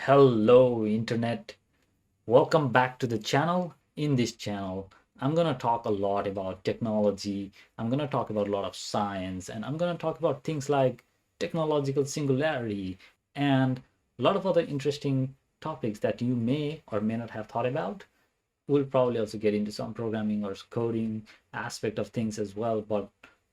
Hello, Internet. Welcome back to the channel. In this channel, I'm going to talk a lot about technology. I'm going to talk about a lot of science, and I'm going to talk about things like technological singularity and a lot of other interesting topics that you may or may not have thought about. We'll probably also get into some programming or coding aspect of things as well, but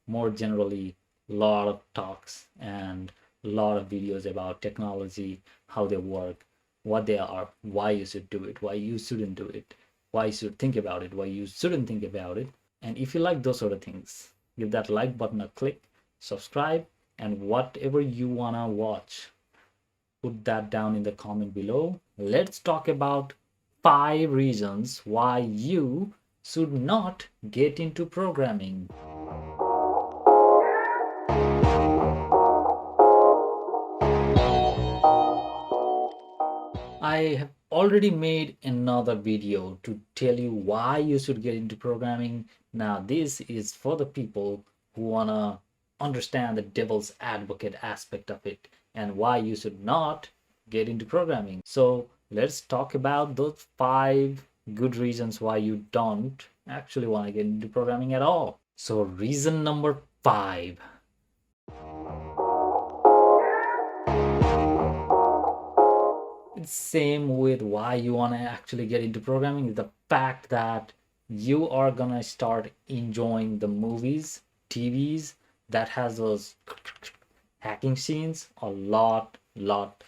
more generally, a lot of talks and a lot of videos about technology, how they work, what they are, why you should do it, why you shouldn't do it, why you should think about it, why you shouldn't think about it. And if you like those sort of things, give that like button a click, subscribe, and whatever you wanna watch, put that down in the comment below. Let's talk about 5 reasons why you should not get into programming. I have already made another video to tell you why you should get into programming. Now, this is for the people who want to understand the devil's advocate aspect of it and why you should not get into programming. So, let's talk about those 5 good reasons why you don't actually want to get into programming at all. So, reason number 5. It's same with why you want to actually get into programming is the fact that you are gonna start enjoying the movies, TVs that has those hacking scenes a lot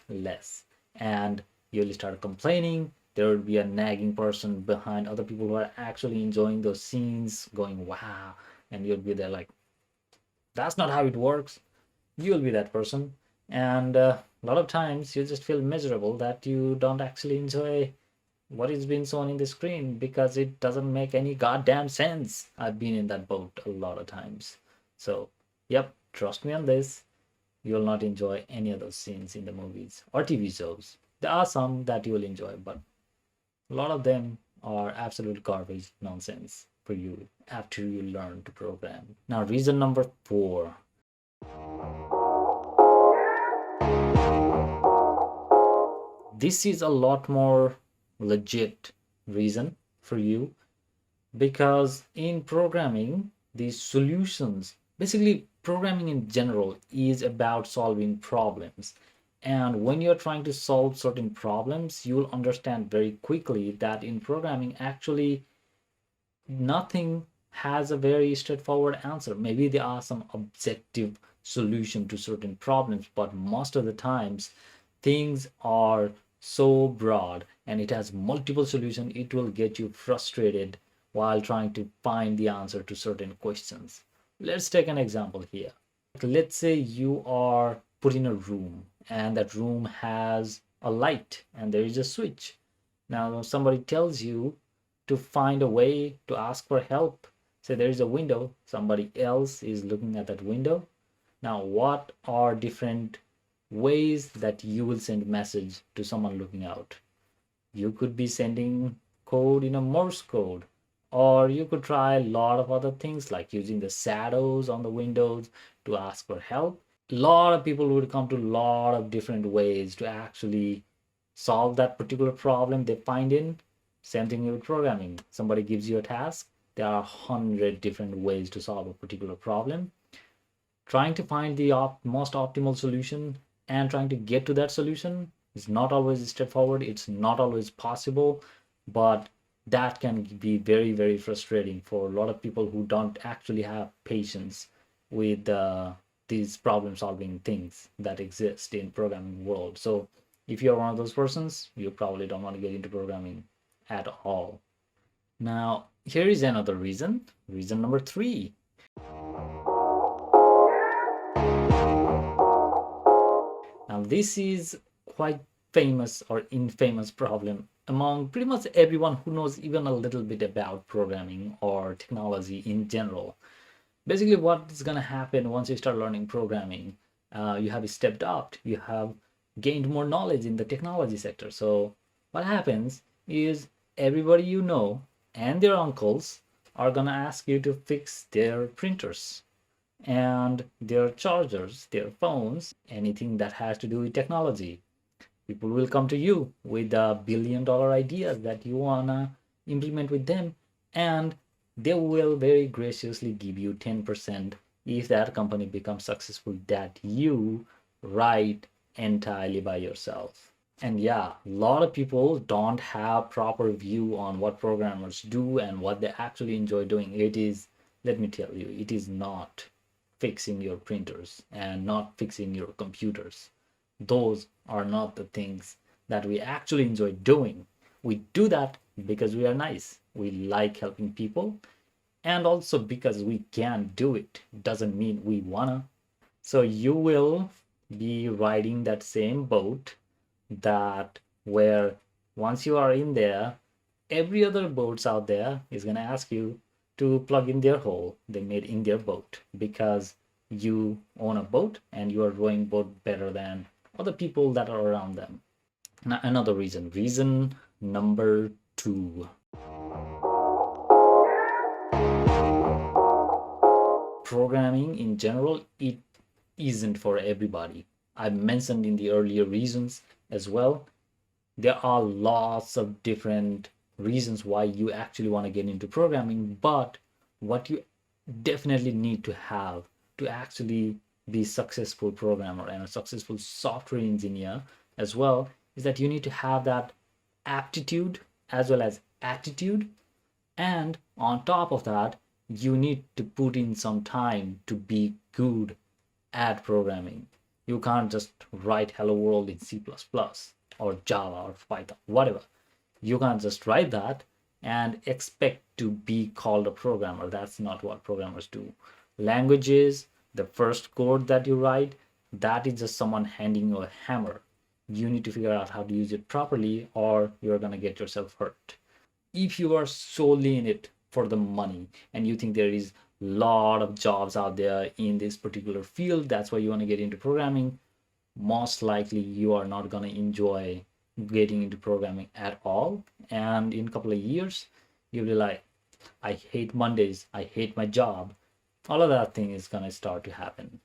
less, and you'll start complaining. There will be a nagging person behind other people who are actually enjoying those scenes, going wow, and you'll be there like, that's not how it works. You'll be that person, and a lot of times you just feel miserable that you don't actually enjoy what is being shown in the screen because it doesn't make any goddamn sense. I've been in that boat a lot of times. So yep, trust me on this, you'll not enjoy any of those scenes in the movies or TV shows. There are some that you will enjoy, but a lot of them are absolute garbage nonsense for you after you learn to program. Now, reason number 4. This is a lot more legit reason for you, because in programming, these solutions, basically programming in general is about solving problems. And when you're trying to solve certain problems, you'll understand very quickly that in programming, actually nothing has a very straightforward answer. Maybe there are some objective solution to certain problems, but most of the times things are so broad and it has multiple solutions, it will get you frustrated while trying to find the answer to certain questions. Let's take an example here. Let's say you are put in a room and that room has a light and there is a switch. Now somebody tells you to find a way to ask for help. Say there is a window, somebody else is looking at that window. Now what are different ways that you will send message to someone looking out? You could be sending code in a Morse code, or you could try a lot of other things like using the shadows on the windows to ask for help. A lot of people would come to a lot of different ways to actually solve that particular problem they find in. Same thing with programming. Somebody gives you a task, there are 100 different ways to solve a particular problem. Trying to find the most optimal solution and trying to get to that solution is not always straightforward. It's not always possible, but that can be very frustrating for a lot of people who don't actually have patience with these problem solving things that exist in programming world. So if you're one of those persons, you probably don't want to get into programming at all. Now, here is another reason. Reason number 3. Now, this is quite famous or infamous problem among pretty much everyone who knows even a little bit about programming or technology in general. Basically, what is going to happen once you start learning programming? You have stepped up, you have gained more knowledge in the technology sector. So what happens is everybody you know and their uncles are going to ask you to fix their printers and their chargers, their phones, anything that has to do with technology. People will come to you with $1 billion ideas that you wanna implement with them, and they will very graciously give you 10% if that company becomes successful that you write entirely by yourself. And yeah, a lot of people don't have proper view on what programmers do and what they actually enjoy doing. It is, let me tell you, it is not fixing your printers and not fixing your computers. Those are not the things that we actually enjoy doing. We do that because we are nice. We like helping people, and also because we can do it doesn't mean we wanna. So you will be riding that same boat that where once you are in there, every other boats out there is going to ask you to plug in their hole they made in their boat because you own a boat and you are rowing boat better than other people that are around them. Now, another reason number 2, programming in general, it isn't for everybody. I mentioned in the earlier reasons as well, there are lots of different reasons why you actually want to get into programming, but what you definitely need to have to actually be a successful programmer and a successful software engineer as well is that you need to have that aptitude as well as attitude, and on top of that you need to put in some time to be good at programming. You can't just write hello world in C++ or Java or Python, whatever. You can't just write that and expect to be called a programmer. That's not what programmers do. Languages, the first code that you write, that is just someone handing you a hammer. You need to figure out how to use it properly or you're going to get yourself hurt. If you are solely in it for the money and you think there is a lot of jobs out there in this particular field, that's why you want to get into programming, most likely you are not going to enjoy getting into programming at all. And in a couple of years, you'll be like, I hate Mondays, I hate my job. All of that thing is going to start to happen.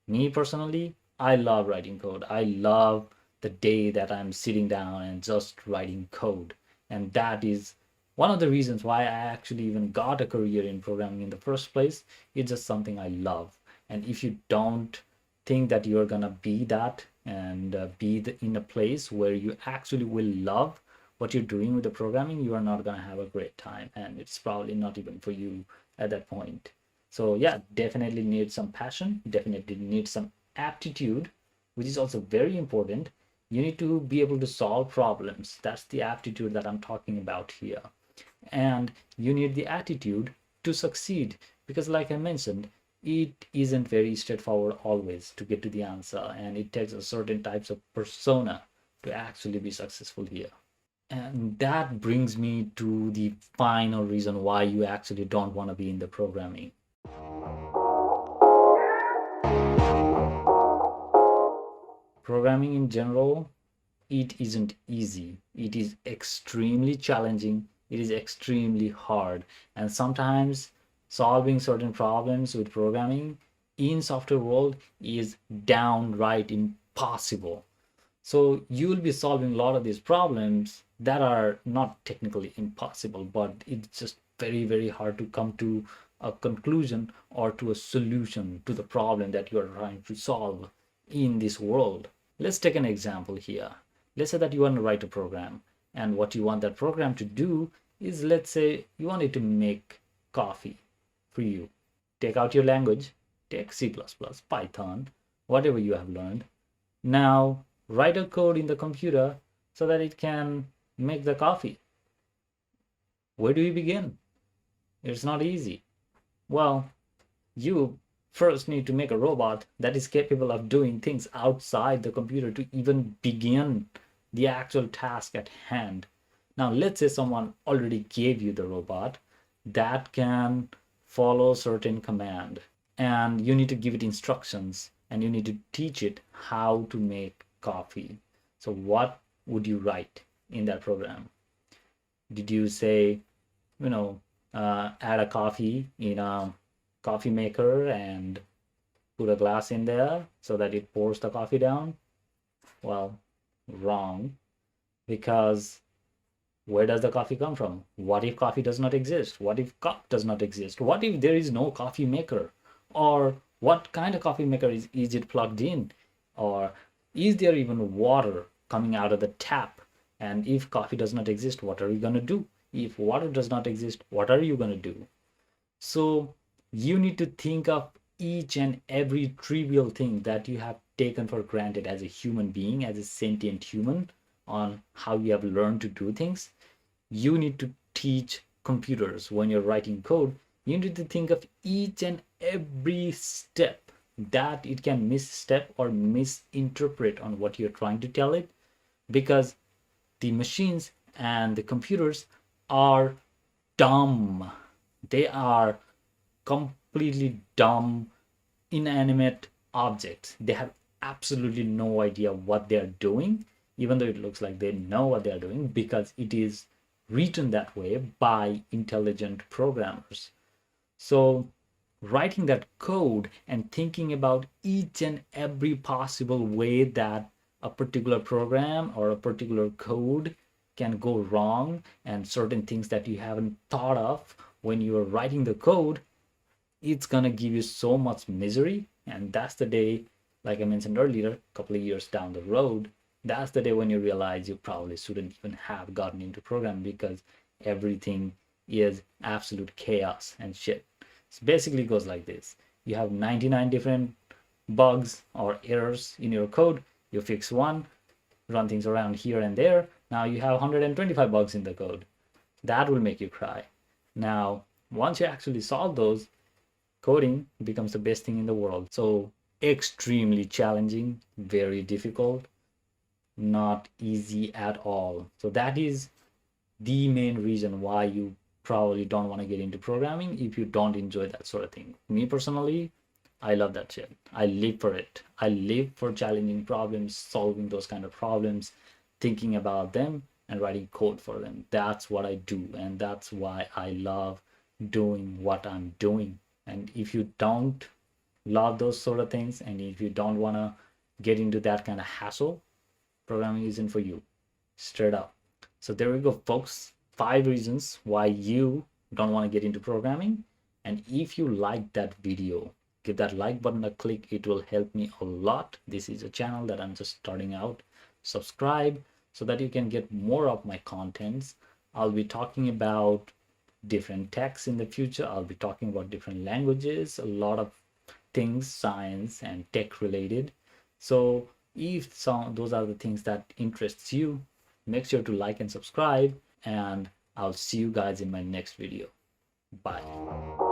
Me personally, I love writing code. I love the day that I'm sitting down and just writing code. And that is one of the reasons why I actually even got a career in programming in the first place. It's just something I love. And if you don't think that you're gonna be that and in a place where you actually will love what you're doing with the programming, you are not gonna have a great time, and it's probably not even for you at that point. So yeah, definitely need some passion, definitely need some aptitude, which is also very important. You need to be able to solve problems. That's the aptitude that I'm talking about here. And you need the attitude to succeed, because like I mentioned, it isn't very straightforward always to get to the answer, and it takes a certain types of persona to actually be successful here. And that brings me to the final reason why you actually don't want to be in the programming. Programming in general, it isn't easy. It is extremely challenging. It is extremely hard. And sometimes solving certain problems with programming in software world is downright impossible. So you will be solving a lot of these problems that are not technically impossible, but it's just very, very hard to come to a conclusion or to a solution to the problem that you are trying to solve in this world. Let's take an example here. Let's say that you want to write a program, and what you want that program to do is, let's say you want it to make coffee for you. Take out your language, take C++, Python, whatever you have learned. Now write a code in the computer so that it can make the coffee. Where do we begin? It's not easy. Well, you first need to make a robot that is capable of doing things outside the computer to even begin the actual task at hand. Now, let's say someone already gave you the robot that can follow certain command, and you need to give it instructions and you need to teach it how to make coffee. So what would you write in that program? Did you say, add a coffee in a coffee maker and put a glass in there so that it pours the coffee down? Well, wrong, because where does the coffee come from? What if coffee does not exist? What if cup does not exist? What if there is no coffee maker? Or what kind of coffee maker is it plugged in? Or is there even water coming out of the tap? And if coffee does not exist, what are you going to do? If water does not exist, what are you going to do? So you need to think of each and every trivial thing that you have taken for granted as a human being, as a sentient human, on how you have learned to do things. You need to teach computers when you're writing code. You need to think of each and every step that it can misstep or misinterpret on what you're trying to tell it, because the machines and the computers are dumb. They are completely dumb, inanimate objects. They have absolutely no idea what they are doing, even though it looks like they know what they are doing, because it is written that way by intelligent programmers. So writing that code and thinking about each and every possible way that a particular program or a particular code can go wrong, and certain things that you haven't thought of when you are writing the code, it's gonna give you so much misery. And that's the day, like I mentioned earlier, a couple of years down the road, that's the day when you realize you probably shouldn't even have gotten into programming, because everything is absolute chaos and shit. So basically it goes like this: you have 99 different bugs or errors in your code, you fix one, run things around here and there, now you have 125 bugs in the code. That will make you cry. Now once you actually solve those, coding becomes the best thing in the world. So extremely challenging, very difficult, not easy at all. So that is the main reason why you probably don't want to get into programming, if you don't enjoy that sort of thing. Me personally, I love that shit. I live for it. I live for challenging problems, solving those kind of problems, thinking about them, and writing code for them. That's what I do, and that's why I love doing what I'm doing. And if you don't love those sort of things, and if you don't want to get into that kind of hassle, programming isn't for you, straight up. So there we go, folks. 5 reasons why you don't want to get into programming. And if you like that video, give that like button a click. It will help me a lot. This is a channel that I'm just starting out. Subscribe so that you can get more of my contents. I'll be talking about different techs in the future. I'll be talking about different languages, a lot of things, science and tech related. So if those are the things that interests you, make sure to like and subscribe, and I'll see you guys in my next video. Bye.